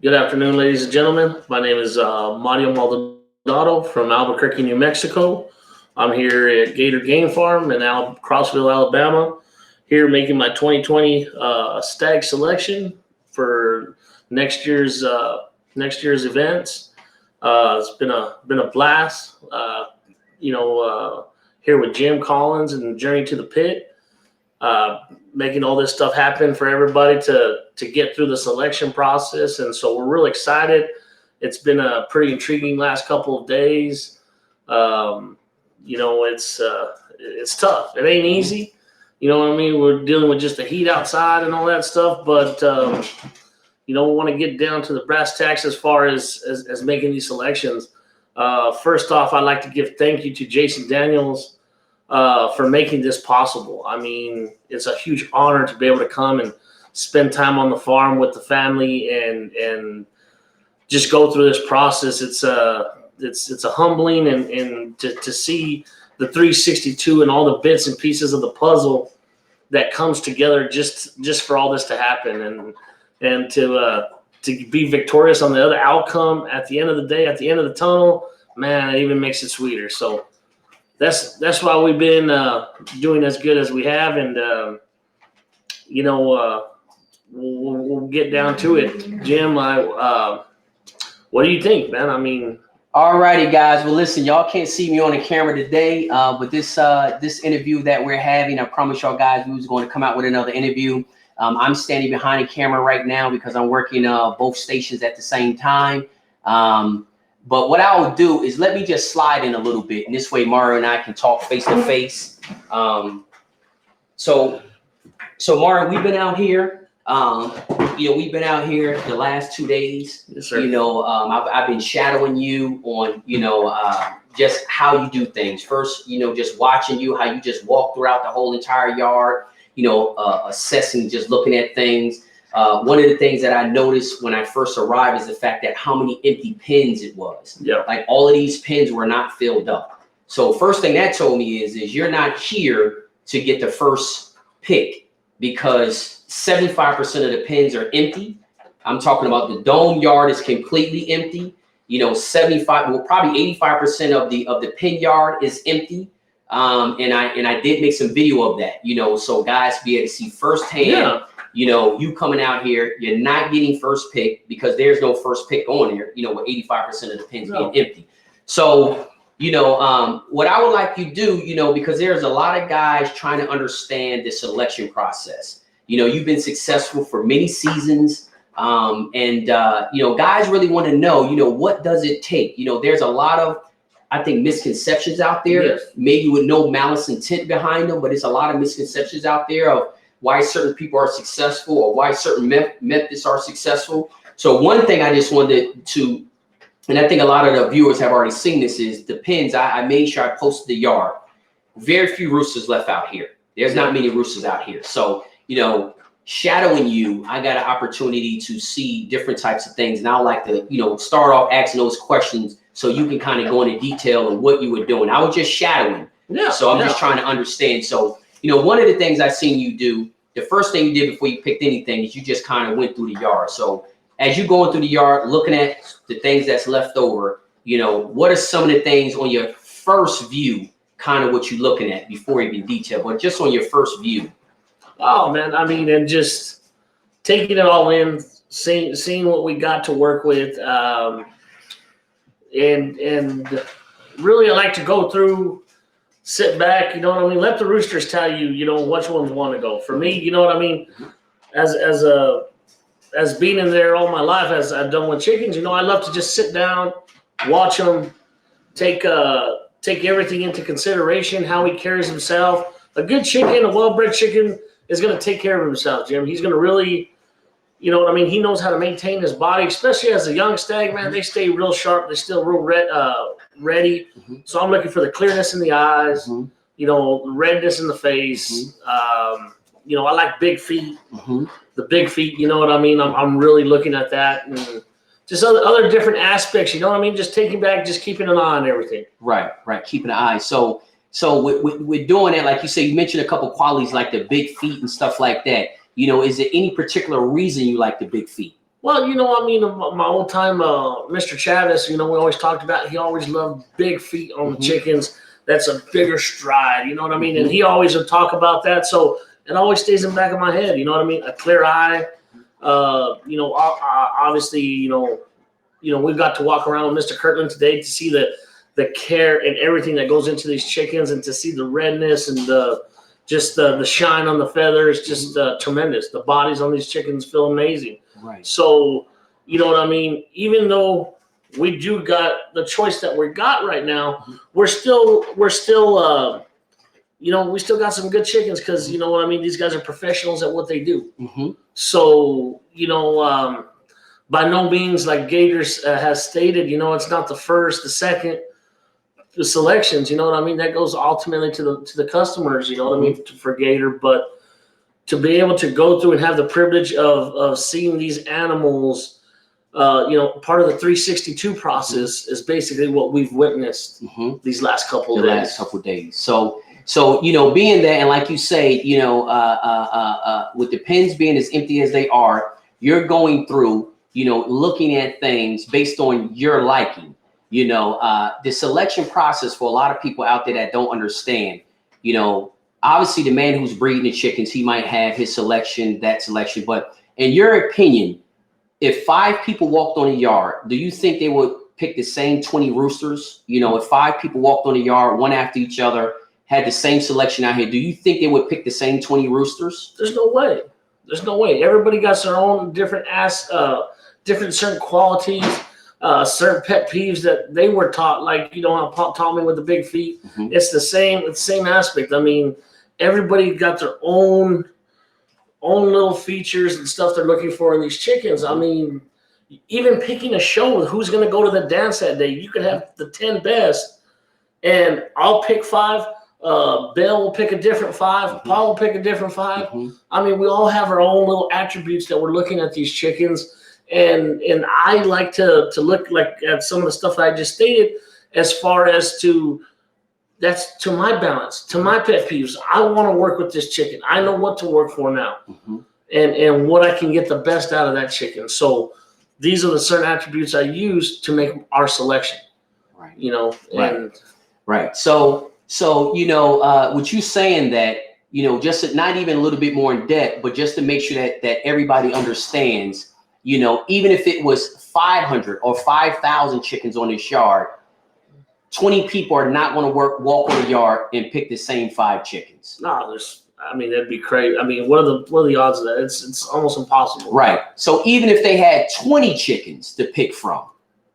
Good afternoon, ladies and gentlemen. My name is Mario Maldonado from Albuquerque, New Mexico. I'm here at Gator Game Farm in Crossville, Alabama. Here making my 2020 stag selection for next year's events. It's been a blast. Here with Jim Collins and Journey to the Pit, making all this stuff happen for everybody to get through the selection process. And so we're really excited. It's been a pretty intriguing last couple of days. It's tough. It ain't easy. You know what I mean? We're dealing with just the heat outside and all that stuff. But, we want to get down to the brass tacks as far as making these selections. First off, I'd like to give thank you to Jason Daniels for making this possible. I mean, it's a huge honor to be able to come and spend time on the farm with the family and just go through this process. It's a humbling and to see the 362 and all the bits and pieces of the puzzle that comes together just for all this to happen and to be victorious on the other outcome at the end of the day, at the end of the tunnel, man, it even makes it sweeter. So that's why we've been doing as good as we have, and we'll get down to it. Jim, what do you think, man? I mean, all righty, guys. Well, listen, y'all can't see me on the camera today, but this interview that we're having, I promise y'all guys we was going to come out with another interview. I'm standing behind the camera right now because I'm working both stations at the same time. But what I will do is let me just slide in a little bit, and this way Mario and I can talk face to face. So Mario, we've been out here. We've been out here the last 2 days. Yes, sir. I've been shadowing you on, just how you do things. First, just watching you, how you just walk throughout the whole entire yard, assessing, just looking at things. One of the things that I noticed when I first arrived is the fact that how many empty pins it was. Yeah. Like all of these pins were not filled up. So first thing that told me is you're not here to get the first pick, because 75% of the pins are empty. I'm talking about the dome yard is completely empty. 85% of the pin yard is empty. And I did make some video of that, so guys be able to see firsthand. Yeah. You coming out here, you're not getting first pick because there's no first pick on there, with 85% of the pins being empty. So, what I would like you to do, because there's a lot of guys trying to understand the selection process. You've been successful for many seasons. Guys really want to know, what does it take? There's a lot of, I think, misconceptions out there, yes, maybe with no malice intent behind them, but it's a lot of misconceptions out there of why certain people are successful or why certain methods are successful. So one thing I just wanted to, and I think a lot of the viewers have already seen this, is the pins. I made sure I posted the yard. Very few roosters left out here. There's not many roosters out here. So, shadowing you, I got an opportunity to see different types of things. And I like to, start off asking those questions so you can kind of go into detail of what you were doing. I was just shadowing. Yeah. So I'm just trying to understand. So, one of the things I seen you do, the first thing you did before you picked anything is you just kind of went through the yard. So as you're going through the yard, looking at the things that's left over, what are some of the things on your first view, kind of what you're looking at before you get detail, but just on your first view? Oh man, I mean, and just taking it all in, seeing what we got to work with, and really I like to go through, sit back, let the roosters tell you, which ones want to go. For me, as being in there all my life, as I've done with chickens, I love to just sit down, watch them, take everything into consideration, how he carries himself. A good chicken, a well-bred chicken, is going to take care of himself, Jim. He's going to really, he knows how to maintain his body, especially as a young stag, man. They stay real sharp. They're still real ready. Mm-hmm. So I'm looking for the clearness in the eyes, mm-hmm, redness in the face. Mm-hmm. I like big feet, mm-hmm, the big feet, I'm really looking at that, and just other different aspects, just taking back, just keeping an eye on everything. Right. Keeping an eye. So with doing that, like you said, you mentioned a couple qualities like the big feet and stuff like that. Is there any particular reason you like the big feet? Well, I mean, my old time, Mr. Chavez, we always talked about, he always loved big feet on the chickens. That's a bigger stride, you know what I mean? And he always would talk about that. So it always stays in the back of my head, you know what I mean? A clear eye, obviously, we've got to walk around with Mr. Kirtland today to see the care and everything that goes into these chickens, and to see the redness and the shine on the feathers, just tremendous. The bodies on these chickens feel amazing. Right. So, you know what I mean? Even though we do got the choice that we got right now, we still we still got some good chickens, because, you know what I mean? These guys are professionals at what they do. So, by no means, like Gators has stated, it's not the first, the second, the selections, you know what I mean? That goes ultimately to the customers, you know what I mean, for Gator. But to be able to go through and have the privilege of seeing these animals, part of the 362 process is basically what we've witnessed these last couple of days. So being that, and like you say, with the pens being as empty as they are, you're going through, looking at things based on your liking. The selection process, for a lot of people out there that don't understand, obviously the man who's breeding the chickens, he might have his selection, but in your opinion, if 5 people walked on a yard, do you think they would pick the same 20 roosters? If 5 people walked on a yard, one after each other, had the same selection out here, do you think they would pick the same 20 roosters? There's no way. Everybody got their own different different certain qualities, certain pet peeves that they were taught, like, how Pop taught me with the big feet. It's the same aspect. I mean, everybody got their own little features and stuff they're looking for in these chickens. I mean, even picking a show with who's going to go to the dance that day, you could have the 10 best, and I'll pick 5. Bill will pick a different 5. Paul will pick a different 5. I mean, we all have our own little attributes that we're looking at these chickens. And I like to look at some of the stuff that I just stated, as far as that's to my balance, to my pet peeves. I want to work with this chicken. I know what to work for now, and what I can get the best out of that chicken. So these are the certain attributes I use to make our selection. Right. Right. So with you saying that, just not even a little bit more in depth, but just to make sure that everybody understands. Even if it was 500 or 5,000 chickens on this yard, 20 people are not going to walk on the yard and pick the same 5 chickens. No, that'd be crazy. I mean, what are the odds of that? It's almost impossible. Right. So even if they had 20 chickens to pick from,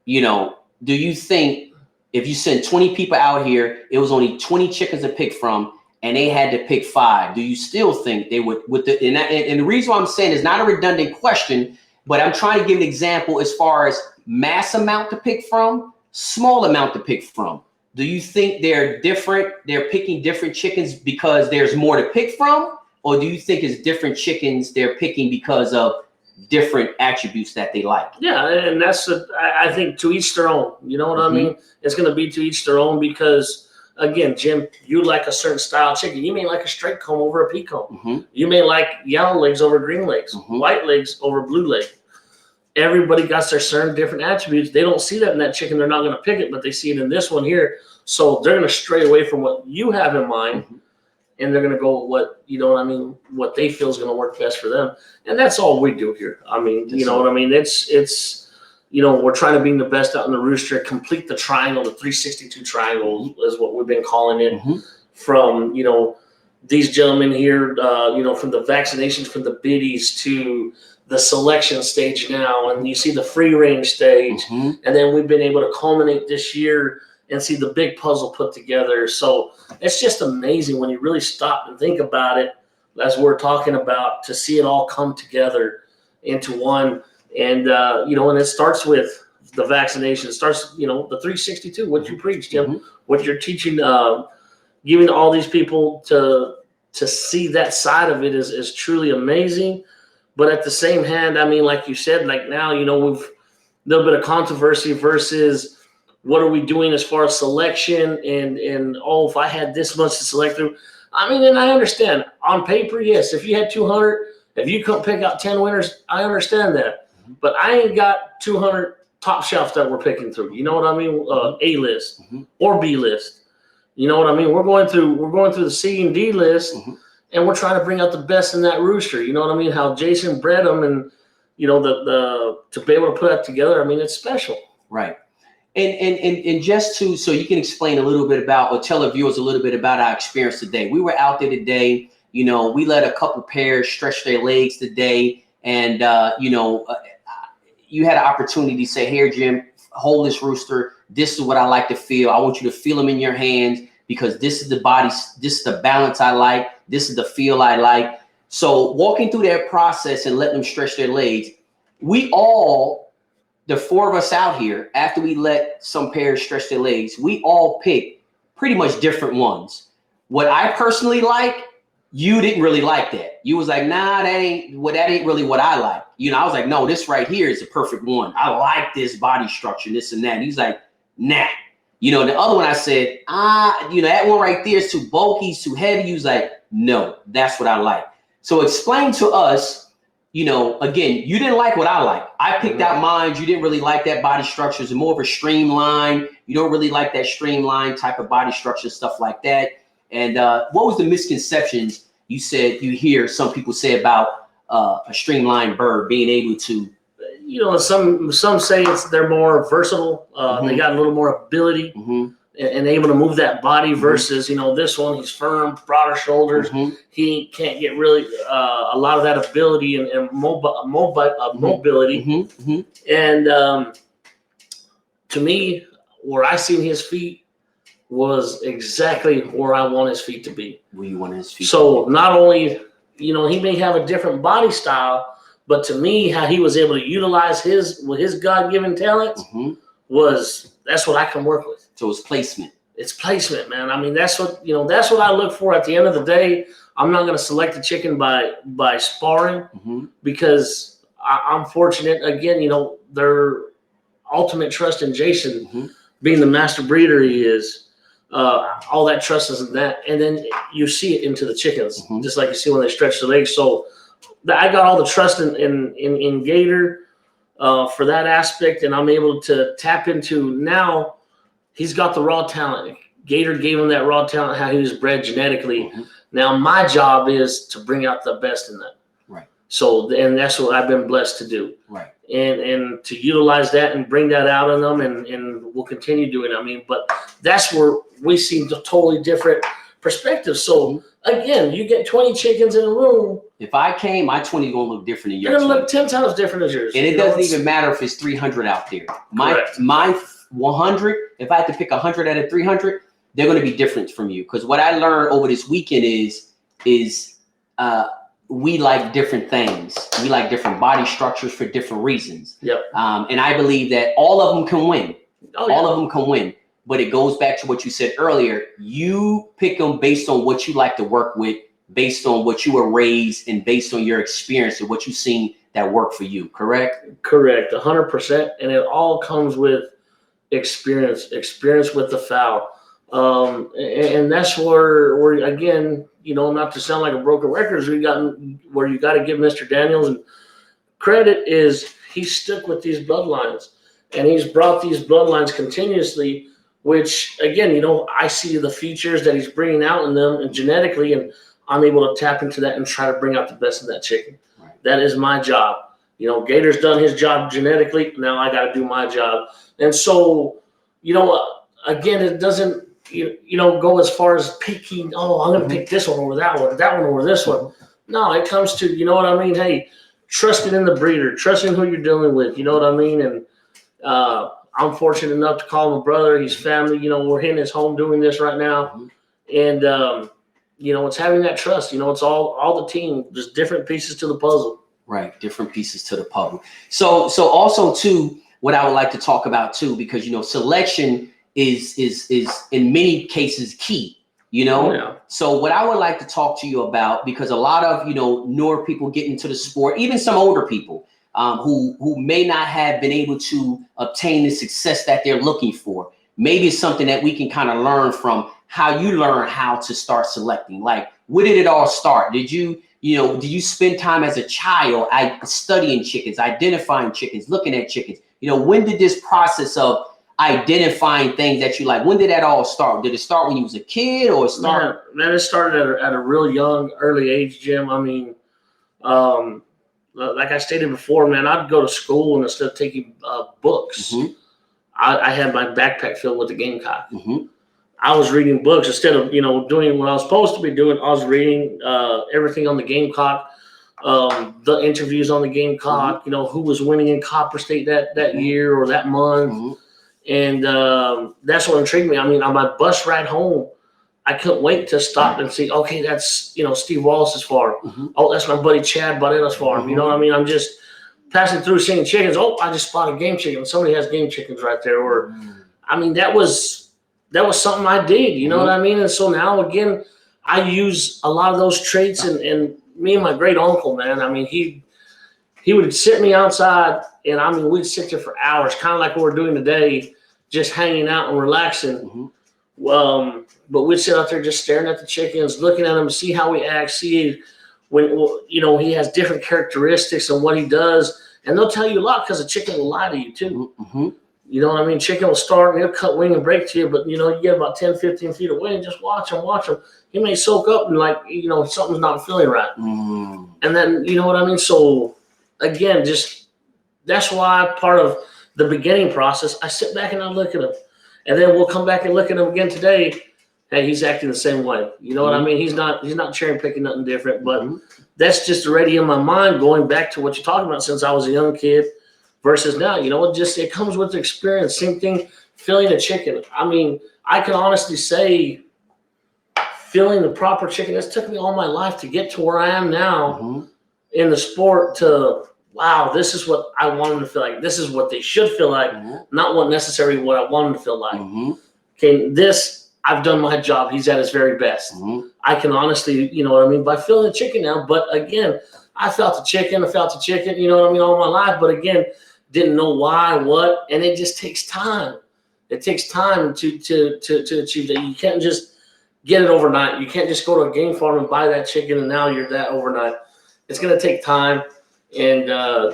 do you think if you send 20 people out here, it was only 20 chickens to pick from, and they had to pick 5, do you still think they would, and the reason why I'm saying it's not a redundant question, but I'm trying to give an example as far as mass amount to pick from, small amount to pick from. Do you think they're different? They're picking different chickens because there's more to pick from? Or do you think it's different chickens they're picking because of different attributes that they like? Yeah, and I think to each their own. You know what I mean? It's going to be to each their own, because, again, Jim, you like a certain style chicken. You may like a straight comb over a pea comb. You may like yellow legs over green legs, white legs over blue legs. Everybody got their certain different attributes. They don't see that in that chicken, they're not going to pick it, but they see it in this one here. So they're going to stray away from what you have in mind, and they're going to go with what they feel is going to work best for them. And that's all we do here. I mean, you know what I mean? It's we're trying to be the best out in the rooster, complete the triangle, the 362 triangle is what we've been calling it. From, these gentlemen here, from the vaccinations, from the biddies to the selection stage now, and you see the free range stage, and then we've been able to culminate this year and see the big puzzle put together. So it's just amazing when you really stop and think about it, as we're talking about, to see it all come together into one. And and it starts with the vaccination. It starts, the 362, what you preach, Jim, what you're teaching, giving all these people to see that side of it is truly amazing. But at the same hand, I mean, like you said, like now, we've a little bit of controversy versus what are we doing as far as selection, and if I had this much to select through. I mean, and I understand on paper, yes, if you had 200, if you couldn't pick out 10 winners, I understand that. but I ain't got 200 top shelf that we're picking through. You know what I mean? A list or B list. You know what I mean? We're going through the C and D list, and we're trying to bring out the best in that rooster. You know what I mean? How Jason bred them, and you know the to be able to put that together. I mean, it's special. Right. And just so you can explain a little bit about, or tell our viewers a little bit about our experience today. We were out there today. You know, we let a couple pairs stretch their legs today, and you had an opportunity to say, "Here, Jim, hold this rooster. This is what I like to feel. I want you to feel them in your hands because this is the body, this is the balance I like. This is the feel I like." So walking through that process and letting them stretch their legs, we all, the four of us out here, after we let some pairs stretch their legs, we all pick pretty much different ones. What I personally like, you didn't really like that. You was like, nah, that ain't really what I like. You know, I was like, no, this right here is the perfect one. I like this body structure, this and that. And he's like, nah. You know, the other one I said, that one right there is too bulky, it's too heavy. He was like, no, that's what I like. So explain to us, you know, again, you didn't like what I like. I picked out mine. You didn't really like that body structure. It's more of a streamline. You don't really like that streamline type of body structure, stuff like that. And what was the misconceptions you said you hear some people say about a streamlined bird being able to? You know, some say they're more versatile. They got a little more ability and able to move that body versus, you know, this one, he's firm, broader shoulders. He can't get really a lot of that ability and mobility. And to me, where I seen his feet was exactly where I want his feet to be. Where you want his feet? So not only, you know, he may have a different body style, but to me, how he was able to utilize his God-given talents that's what I can work with. So it's placement. It's placement, man. I mean, that's what I look for at the end of the day. I'm not going to select a chicken by sparring because I'm fortunate. Again, you know, their ultimate trust in Jason, being the master breeder he is. All that trust is in that, and then you see it into the chickens, just like you see when they stretch their legs. So I got all the trust in Gator for that aspect, and I'm able to tap into now. He's got the raw talent. Gator gave him that raw talent, how he was bred genetically. Now my job is to bring out the best in that. Right. So, and that's what I've been blessed to do. Right. And to utilize that and bring that out in them, and we'll continue doing it. I mean, but that's where we see the totally different perspectives. So again, you get 20 chickens in a room. If I came, my 20 gonna look different than yours. You're gonna look 10 times different as yours. And it doesn't even matter if it's 300 out there. My 100, if I had to pick 100 out of 300, they're gonna be different from you. Because what I learned over this weekend is we like different things. We like different body structures for different reasons. Yep. And I believe that all of them can win. All of them can win. But it goes back to what you said earlier. You pick them based on what you like to work with, based on what you were raised, and based on your experience and what you've seen that work for you. Correct? Correct. 100%. And it all comes with experience with the fowl. And that's where again, you know, not to sound like a broken record, where you got to give Mr. Daniels credit is he stuck with these bloodlines, and he's brought these bloodlines continuously, which again, you know, I see the features that he's bringing out in them and genetically, and I'm able to tap into that and try to bring out the best in that chicken. Right. That is my job. You know, Gator's done his job genetically. Now I got to do my job. And so, you know, again, it doesn't, you know, go as far as picking, oh, I'm going to pick this one over that one over this one. No, it comes to, you know what I mean? Hey, trusting in the breeder, trusting who you're dealing with, you know what I mean? And I'm fortunate enough to call him a brother. He's family. You know, we're in his home doing this right now. And, you know, it's having that trust. You know, it's all the team, just different pieces to the puzzle. Right, different pieces to the puzzle. So also, too, what I would like to talk about, too, because, you know, selection is in many cases key, you know? Yeah. So what I would like to talk to you about, because a lot of, you know, newer people get into the sport, even some older people who may not have been able to obtain the success that they're looking for. Maybe it's something that we can kind of learn from how you learn how to start selecting. Like, where did it all start? Did you spend time as a child studying chickens, identifying chickens, looking at chickens? When did this process of identifying things that you like, when did that all start? Did it start when you was a kid, or start? Man, it started at a real young, early age, Jim. I mean, like I stated before, man, I'd go to school and instead of taking books, I had my backpack filled with the Gamecock. I was reading books instead of, doing what I was supposed to be doing. I was reading everything on the Gamecock, the interviews on the Gamecock, who was winning in Copper State that year or that month. And that's what intrigued me. I mean, on my bus ride home, I couldn't wait to stop and see, okay, that's, Steve Wallace's farm. Oh, that's my buddy Chad Barretta's farm. You know what I mean? I'm just passing through seeing chickens. Oh, I just spotted game chicken. Somebody has game chickens right there. Or, I mean, that was something I did. You know what I mean? And so now, again, I use a lot of those traits. And me and my great uncle, man, I mean, he would sit me outside, and I mean, we'd sit there for hours, kind of like what we're doing today, just hanging out and relaxing. But we'd sit out there just staring at the chickens, looking at them, see how we act, see when, he has different characteristics and what he does. And they'll tell you a lot because a chicken will lie to you too. You know what I mean? Chicken will start and he'll cut wing and break to you, but you get about 10, 15 feet away and just watch him. He may soak up and something's not feeling right. And then, you know what I mean? So again, just that's why part of the beginning process, I sit back and I look at him. And then we'll come back and look at him again today. Hey, he's acting the same way. You know what I mean? He's not cherry picking nothing different, but that's just already in my mind going back to what you're talking about since I was a young kid versus now. It comes with the experience. Same thing, filling a chicken. I mean, I can honestly say filling the proper chicken, it's took me all my life to get to where I am now in the sport to, wow, this is what I want them to feel like. This is what they should feel like, not what necessarily what I want them to feel like. Okay, I've done my job. He's at his very best. I can honestly, by filling the chicken now. But again, I felt the chicken, all my life. But again, didn't know why, what, and it just takes time. It takes time to achieve that. You can't just get it overnight. You can't just go to a game farm and buy that chicken and now you're that overnight. It's going to take time. And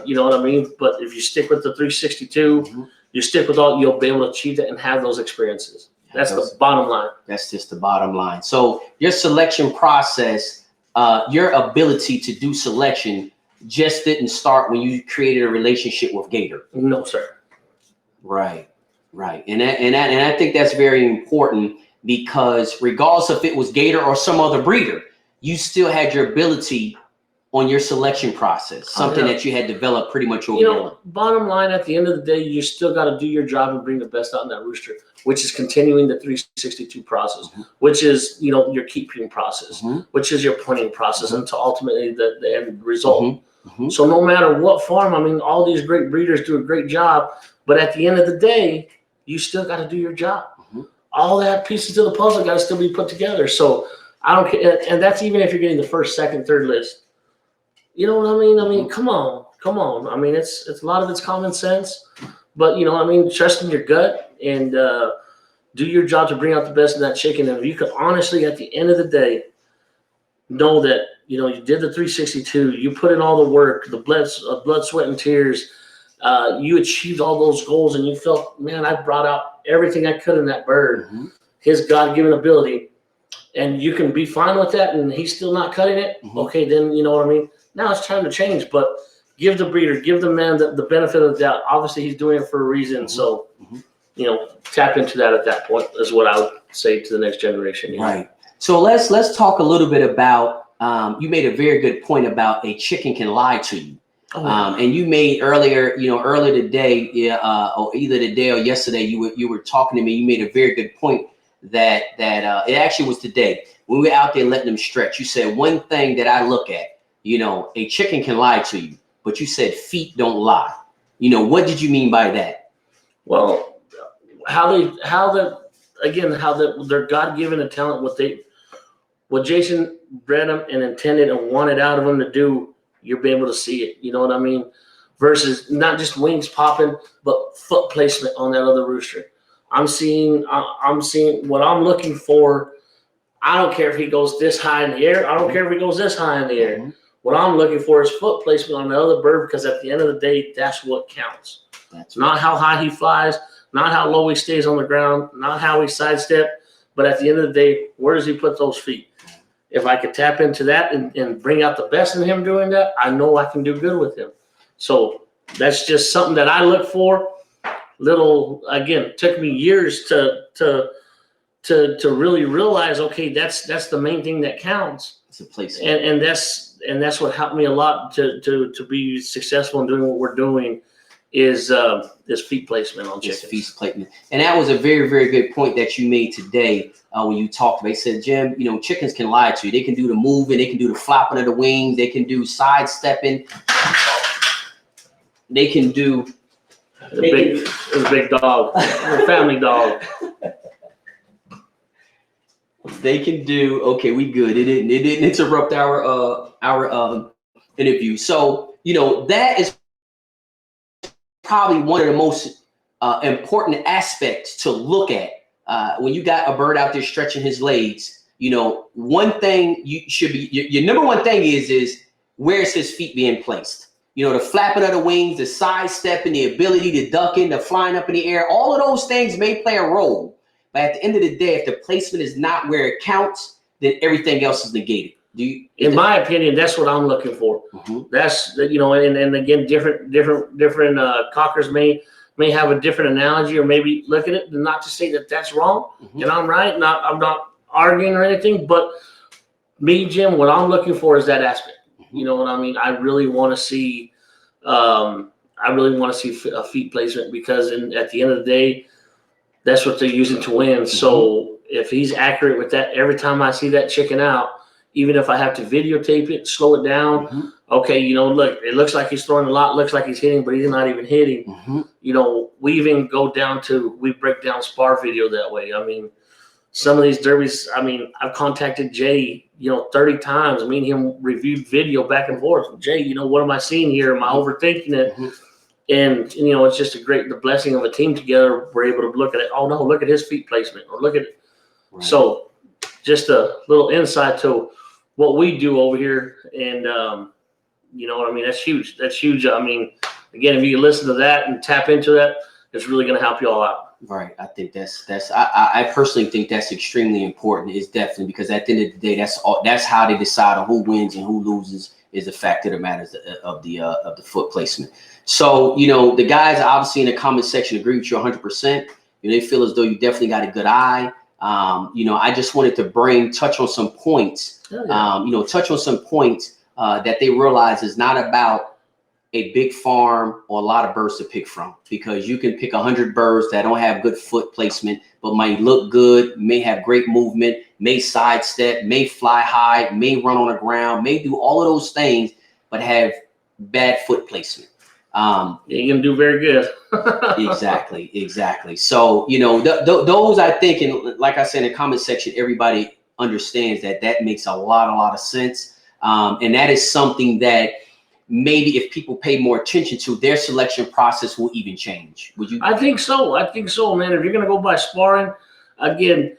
you know what I mean? But if you stick with the 362, you stick with all, you'll be able to achieve that and have those experiences. That's the bottom line. That's just the bottom line. So your selection process, your ability to do selection just didn't start when you created a relationship with Gator. No, sir. Right. And I think that's very important because regardless if it was Gator or some other breeder, you still had your ability on your selection process, something that you had developed pretty much over there. Bottom line, at the end of the day, you still got to do your job and bring the best out in that rooster, which is continuing the 362 process, which is, your keeping process, which is your pointing process, and to ultimately the end result. So no matter what farm, I mean, all these great breeders do a great job, but at the end of the day, you still got to do your job. All that pieces of the puzzle got to still be put together. So I don't care, and that's even if you're getting the first, second, third list. You know what I mean? I mean, come on. I mean, it's a lot of it's common sense, but trust in your gut and do your job to bring out the best in that chicken. And if you could honestly, at the end of the day, know that you did the 362, you put in all the work, the blood, sweat, and tears. You achieved all those goals, and you felt, man, I brought out everything I could in that bird, his God-given ability, and you can be fine with that, and he's still not cutting it. Okay, then you know what I mean. Now it's time to change, but give the breeder, give the man the benefit of the doubt. Obviously, he's doing it for a reason. So, tap into that at that point is what I would say to the next generation. Right. So let's talk a little bit about. You made a very good point about a chicken can lie to you. And you made earlier today, or either today or yesterday, you were talking to me. You made a very good point that it actually was today when we were out there letting them stretch. You said one thing that I look at. A chicken can lie to you, but you said feet don't lie. What did you mean by that? Well, their God-given a talent, what Jason bred them and intended and wanted out of them to do, you'll be able to see it. You know what I mean? Versus not just wings popping, but foot placement on that other rooster. I'm seeing what I'm looking for. I don't care if he goes this high in the air. I don't care if he goes this high in the air. Mm-hmm. What I'm looking for is foot placement on the other bird, because at the end of the day, that's what counts. That's not right. how high he flies, not how low he stays on the ground, not how he sidestep, but at the end of the day, where does he put those feet? If I could tap into that and bring out the best in him doing that, I know I can do good with him. So that's just something that I look for. Took me years to really realize, okay, that's the main thing that counts. It's a place. And that's what helped me a lot to be successful in doing what we're doing is feet placement on chickens. Feet placement. And that was a very, very good point that you made today when you talked. They said, Jim, you know, chickens can lie to you. They can do the moving, they can do the flapping of the wings, they can do sidestepping, they can do. It was a big dog, a family dog. They can do. Okay, we good. It didn't interrupt our interview. So you know that is probably one of the most important aspects to look at when you got a bird out there stretching his legs. You know, one thing you should be your number one thing is where's his feet being placed. You know, the flapping of the wings, the sidestepping, the ability to duck in, the flying up in the air, all of those things may play a role. But at the end of the day, if the placement is not where it counts, then everything else is negated. In my opinion, that's what I'm looking for. Mm-hmm. That's, you know, and again, different cockers may have a different analogy, or maybe look at it, not to say that that's wrong, mm-hmm. and I'm right. I'm not arguing or anything, but me, Jim, what I'm looking for is that aspect. You know what I mean? I really want to see a feet placement, because at the end of the day, that's what they're using to win. Mm-hmm. So if he's accurate with that, every time I see that chicken out, even if I have to videotape it, slow it down, mm-hmm. Okay, you know, look, it looks like he's throwing a lot, looks like he's hitting, but he's not even hitting. Mm-hmm. You know, we break down spar video that way. I mean, some of these derbies, I mean, I've contacted Jay, you know, 30 times. Me and him reviewed video back and forth. Jay, you know, what am I seeing here? Am I overthinking it? Mm-hmm. And, you know, it's just the blessing of a team together. We're able to look at it. Oh, no, look at his feet placement, or look at it. Right. So just a little insight to what we do over here. And, you know what I mean? That's huge. That's huge. I mean, again, if you listen to that and tap into that, it's really going to help you all out. Right. I think I personally think that's extremely important. It's definitely, because at the end of the day, that's how they decide on who wins and who loses, is the fact of the matter of the foot placement. So, you know, the guys obviously in the comment section agree with you 100%. You know, they feel as though you definitely got a good eye. You know, I just wanted to touch on some points, that they realize is not about a big farm or a lot of birds to pick from, because you can pick 100 birds that don't have good foot placement, but might look good, may have great movement, may sidestep, may fly high, may run on the ground, may do all of those things, but have bad foot placement. You're going to do very good. Exactly. So, you know, those I think, and like I said in the comment section, everybody understands that makes a lot of sense. And that is something that maybe if people pay more attention to, their selection process will even change. Would you? I think so, man. If you're going to go by sparring, again,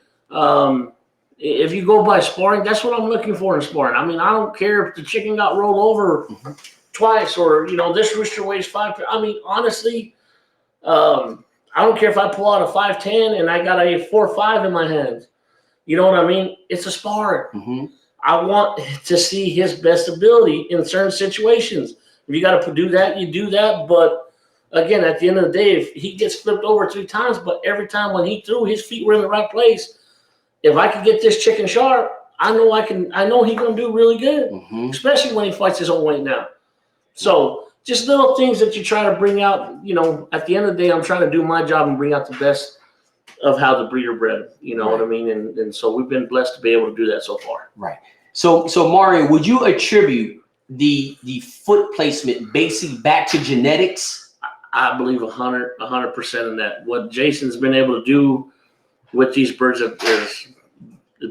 if you go by sparring, that's what I'm looking for in sparring. I mean, I don't care if the chicken got rolled over mm-hmm. twice, or, you know, this rooster weighs 5. I mean, honestly, I don't care if I pull out a 5'10" and I got a 4'5" in my hands. You know what I mean? It's a sparring. Mm-hmm. I want to see his best ability in certain situations. If you got to do that, you do that. But again, at the end of the day, if he gets flipped over 3 times, but every time when he threw, his feet were in the right place. If I could get this chicken sharp, I know he's going to do really good, mm-hmm. especially when he fights his own weight now. So just little things that you try to bring out. You know, at the end of the day, I'm trying to do my job and bring out the best of how the breeder bred. You know right. what I mean? And so we've been blessed to be able to do that so far. Right. So Mario, would you attribute the foot placement basically back to genetics? I believe 100% in that. What Jason's been able to do with these birds is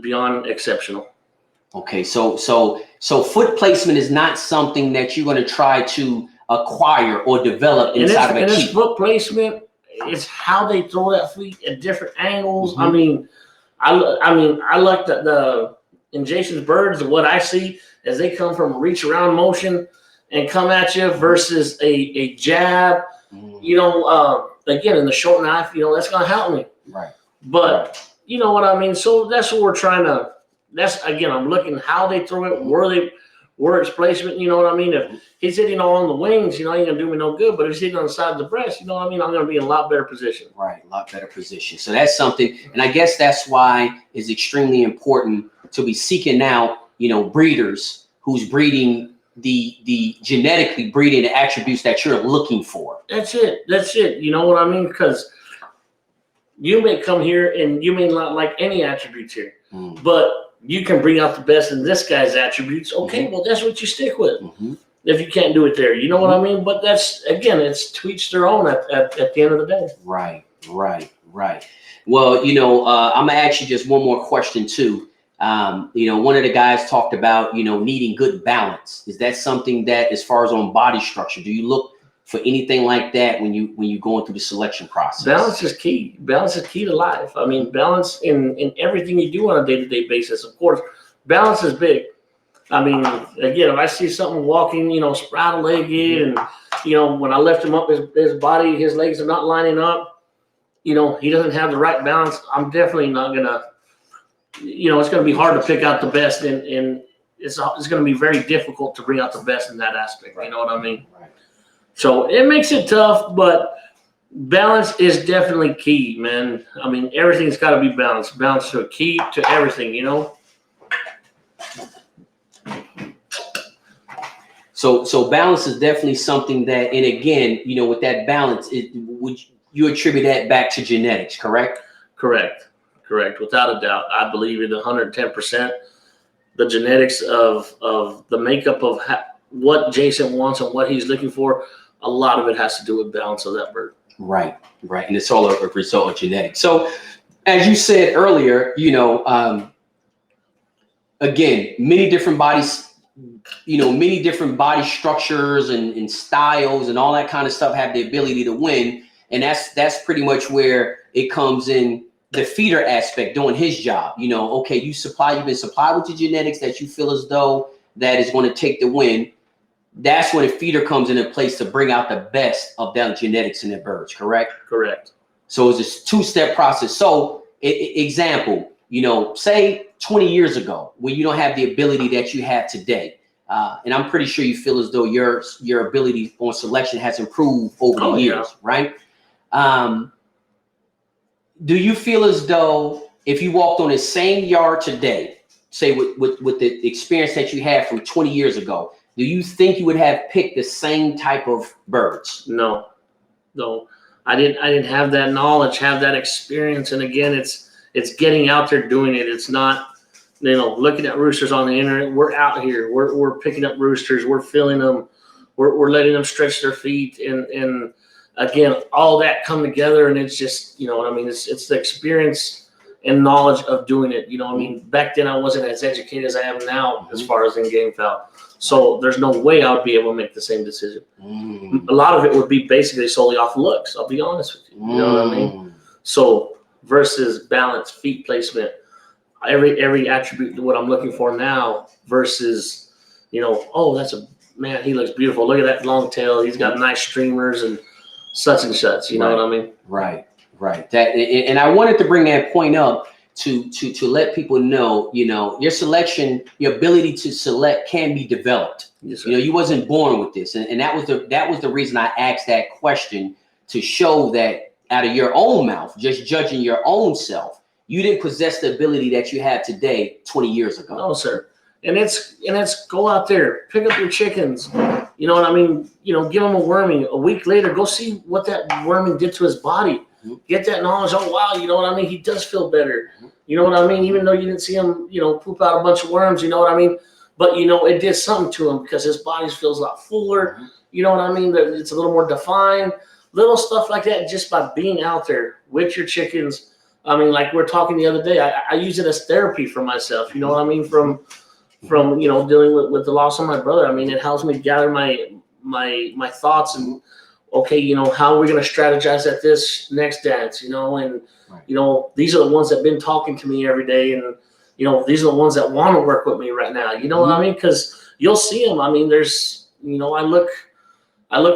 beyond exceptional. Okay, so foot placement is not something that you're going to try to acquire or develop inside of a key. Foot placement is how they throw that feet at different angles. Mm-hmm. I mean, I like the in Jason's birds. What I see is they come from reach around motion and come at you versus a jab. You know, again in the short knife, you know that's gonna help me. Right. But you know what I mean. So that's what we're trying to. That's again, I'm looking how they throw it, where its placement. You know what I mean. If he's hitting all on the wings, you know, ain't gonna do me no good. But if he's hitting on the side of the breast, you know what I mean. I'm gonna be in a lot better position. Right, a lot better position. So that's something, and I guess that's why it's extremely important to be seeking out, you know, breeders who's breeding the genetically breeding the attributes that you're looking for. That's it. That's it. You know what I mean? Because you may come here and you may not like any attributes here, but you can bring out the best in this guy's attributes. Okay, well, that's what you stick with. If you can't do it there, you know what I mean? But that's, again, it's to each their own at the end of the day. Right. Well, you know, I'm going to ask you just one more question, too. You know, one of the guys talked about, you know, needing good balance. Is that something that, as far as on body structure, do you look for anything like that when you're going through the selection process? Balance is key. Balance is key to life. I mean, balance in everything you do on a day-to-day basis. Of course, balance is big. I mean, again, if I see something walking, you know, spraddle-legged, and, you know, when I lift him up, his body, his legs are not lining up, you know, he doesn't have the right balance, I'm definitely not going to, you know, it's going to be hard to pick out the best, and it's going to be very difficult to bring out the best in that aspect. You know what I mean? Right. So it makes it tough, but balance is definitely key, man. I mean, everything's got to be balanced. Balance is a key to everything, you know? So balance is definitely something that, and again, you know, with that balance, would you attribute that back to genetics, correct? Correct. Without a doubt. I believe in 110%. The genetics of the makeup of what Jason wants and what he's looking for, a lot of it has to do with balance of that bird. Right. And it's all a result of genetics. So as you said earlier, you know, again, many different bodies, you know, many different body structures and styles and all that kind of stuff have the ability to win. And that's pretty much where it comes in, the feeder aspect doing his job. You know, okay, you've been supplied with the genetics that you feel as though that is going to take the win. That's when a feeder comes into place to bring out the best of them genetics in the birds, correct? Correct. So it's a two-step process. So example, you know, say 20 years ago, when you don't have the ability that you have today, and I'm pretty sure you feel as though your ability on selection has improved over the years, right? Do you feel as though if you walked on the same yard today, say with the experience that you had from 20 years ago, do you think you would have picked the same type of birds? No, I didn't have that knowledge, have that experience. And again, it's getting out there doing it. It's not, you know, looking at roosters on the internet. We're out here. We're picking up roosters. We're filling them. We're letting them stretch their feet. And again, all that come together. And it's just, you know what I mean? It's the experience and knowledge of doing it. You know what I mean? Back then I wasn't as educated as I am now as far as in game fowl. So there's no way I would be able to make the same decision. A lot of it would be basically solely off looks. I'll be honest with you. You know what I mean? So versus balance, feet placement, every attribute to what I'm looking for now versus, you know, oh, that's a man, he looks beautiful. Look at that long tail. He's got nice streamers and such and such. You know what I mean? Right. That, and I wanted to bring that point up to let people know, you know, your selection, your ability to select can be developed. Yes, sir. You know, you wasn't born with this, and that was the reason I asked that question, to show that out of your own mouth, just judging your own self, you didn't possess the ability that you have today 20 years ago. No, sir. And it's go out there, pick up your chickens. You know what I mean? You know, give them a worming. A week later, go see what that worming did to his body. Get that knowledge. Oh, wow. You know what I mean? He does feel better. You know what I mean? Even though you didn't see him, you know, poop out a bunch of worms, you know what I mean? But, you know, it did something to him because his body feels a lot fuller. You know what I mean? That it's a little more defined. Little stuff like that, just by being out there with your chickens. I mean, like we're talking the other day, I use it as therapy for myself. You know what I mean? From you know, dealing with the loss of my brother. I mean, it helps me gather my thoughts and okay, you know, how are we going to strategize at this next dance, you know, and, you know, these are the ones that have been talking to me every day. And, you know, these are the ones that want to work with me right now. You know what I mean? Because you'll see them. I mean, there's, you know, I look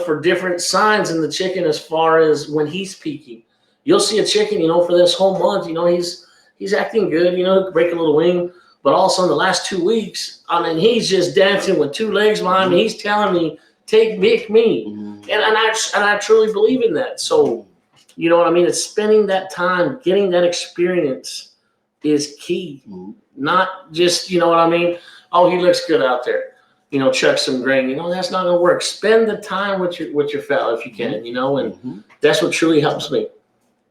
for different signs in the chicken as far as when he's peaking. You'll see a chicken, you know, for this whole month, you know, he's acting good, you know, break a little wing. But also in the last 2 weeks, I mean, he's just dancing with 2 legs behind me. He's telling me, take me. And I truly believe in that. So, you know what I mean? It's spending that time, getting that experience is key. Not just, you know what I mean? Oh, he looks good out there. You know, chuck some grain. You know, that's not going to work. Spend the time with your fella if you can, you know, and that's what truly helps me.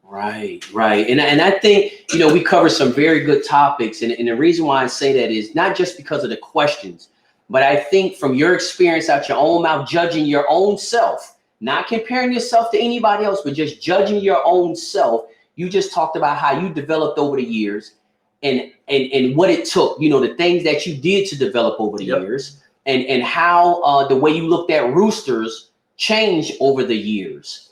Right. And I think, you know, we cover some very good topics. And the reason why I say that is not just because of the questions, but I think from your experience out your own mouth, judging your own self, not comparing yourself to anybody else, but just judging your own self. You just talked about how you developed over the years and what it took, you know, the things that you did to develop over the years and how the way you looked at roosters changed over the years.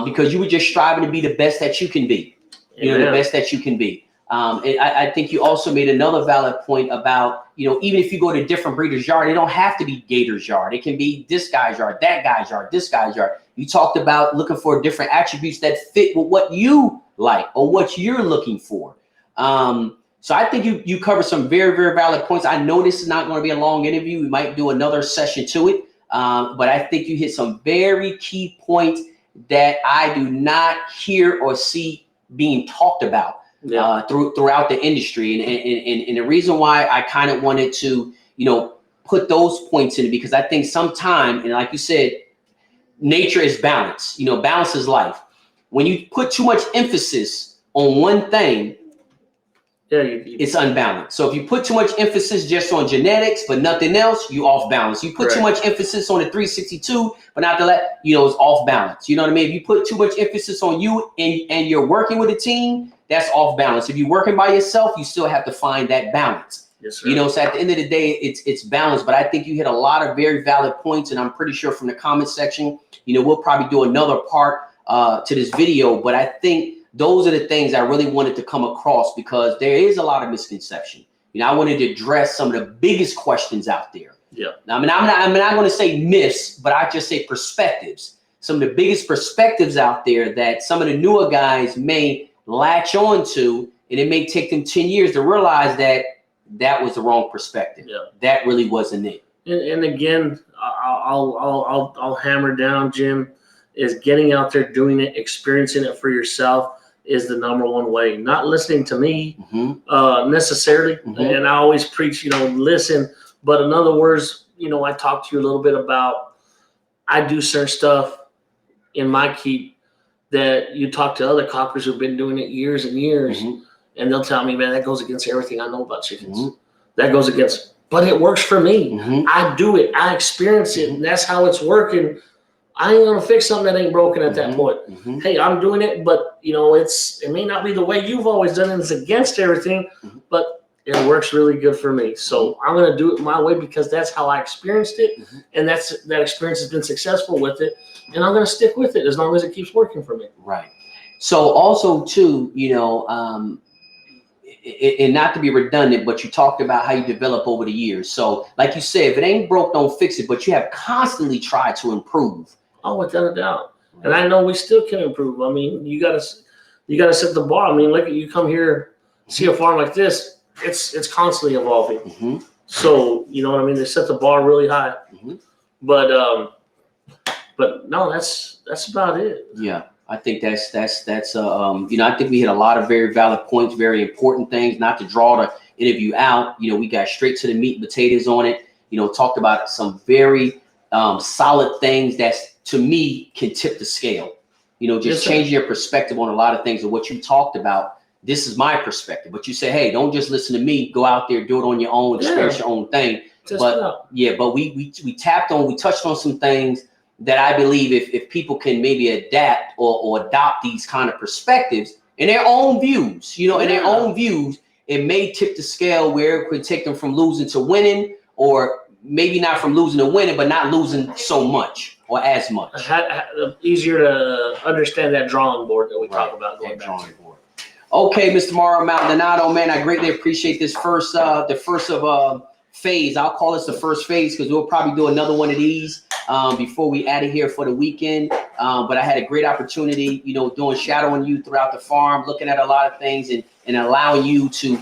Because you were just striving to be the best that you can be, you know, the best that you can be. And I think you also made another valid point about, you know, even if you go to a different breeder's yard, it don't have to be Gator's yard. It can be this guy's yard, that guy's yard, this guy's yard. You talked about looking for different attributes that fit with what you like or what you're looking for. So I think you covered some very, very valid points. I know this is not going to be a long interview. We might do another session to it. But I think you hit some very key points that I do not hear or see being talked about throughout the industry. And the reason why I kind of wanted to, you know, put those points in, because I think sometime, and like you said, nature is balance. You know, balance is life. When you put too much emphasis on one thing, it's unbalanced. So if you put too much emphasis just on genetics but nothing else, you off balance. You put too much emphasis on the 362 but not the that, you know, it's off balance. You know what I mean? If you put too much emphasis on you and you're working with a team, that's off balance. If you're working by yourself, you still have to find that balance. Yes, sir. You know, so at the end of the day, it's balanced. But I think you hit a lot of very valid points, and I'm pretty sure from the comment section, you know, we'll probably do another part to this video. But I think those are the things I really wanted to come across, because there is a lot of misconception. You know, I wanted to address some of the biggest questions out there. Yeah. I mean, I'm not going to say myths, but I just say perspectives. Some of the biggest perspectives out there that some of the newer guys may latch on to, and it may take them 10 years to realize that that was the wrong perspective. Yeah. That really wasn't it. And again, I'll hammer down, Jim, is getting out there, doing it, experiencing it for yourself is the number one way. Not listening to me necessarily. And I always preach, you know, listen. But in other words, you know, I talked to you a little bit about, I do certain stuff in my keep that you talk to other coppers who've been doing it years and years, and they'll tell me, man, that goes against everything I know about chickens. That goes against, but it works for me. I do it. I experience it, and that's how it's working. I ain't gonna fix something that ain't broken at that point. Hey, I'm doing it, but you know, it may not be the way you've always done it. It's against everything, but it works really good for me. So I'm gonna do it my way because that's how I experienced it, and that experience has been successful with it, and I'm gonna stick with it as long as it keeps working for me. Right. So also too, you know, and not to be redundant, but you talked about how you develop over the years. So like you said, if it ain't broke, don't fix it. But you have constantly tried to improve. Oh, without a doubt. Right. And I know we still can improve. I mean, you gotta set the bar. I mean, look at you come here, see a farm like this. It's constantly evolving. So you know what I mean. They set the bar really high. But no, that's about it. Yeah. I think that's you know, I think we hit a lot of very valid points, very important things. Not to draw the interview out, you know, we got straight to the meat and potatoes on it. You know, talked about some very solid things that to me can tip the scale. You know, just changing your perspective on a lot of things. And what you talked about, this is my perspective. But you say, hey, don't just listen to me. Go out there, do it on your own, experience your own thing. But we touched on some things that I believe if people can maybe adapt or adopt these kind of perspectives in their own views, you know, in their own views, it may tip the scale where it could take them from losing to winning, or maybe not from losing to winning, but not losing so much or as much? Easier to understand that drawing board that we talk about going back to. Okay, Mr. Mario Maldonado, man, I greatly appreciate this first phase. I'll call this the first phase because we'll probably do another one of these before we out of here for the weekend. But I had a great opportunity, you know, doing shadowing you throughout the farm, looking at a lot of things and allowing you to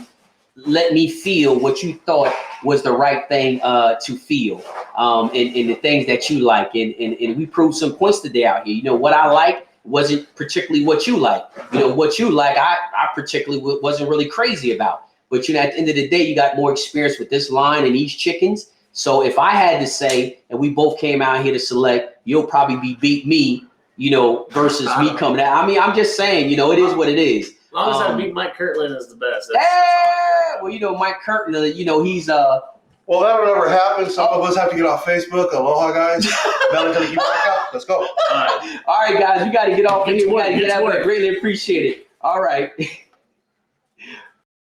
let me feel what you thought was the right thing to feel and the things that you like. And we proved some points today out here. You know, what I like wasn't particularly what you like. You know, what you like, I particularly wasn't really crazy about. But, you know, at the end of the day, you got more experience with this line and these chickens. So if I had to say, and we both came out here to select, you'll probably beat me, you know, versus me coming out. I mean, I'm just saying, you know, it is what it is. As long as I beat Mike Kirtland is the best. Well, you know, Mike Kirtland, you know, he's Well, that'll never happen. Some of us have to get off Facebook. Aloha, guys. Now keep back up. Let's go. All right, guys, we got to get off of here. We got to get out there. Greatly appreciate it. All right.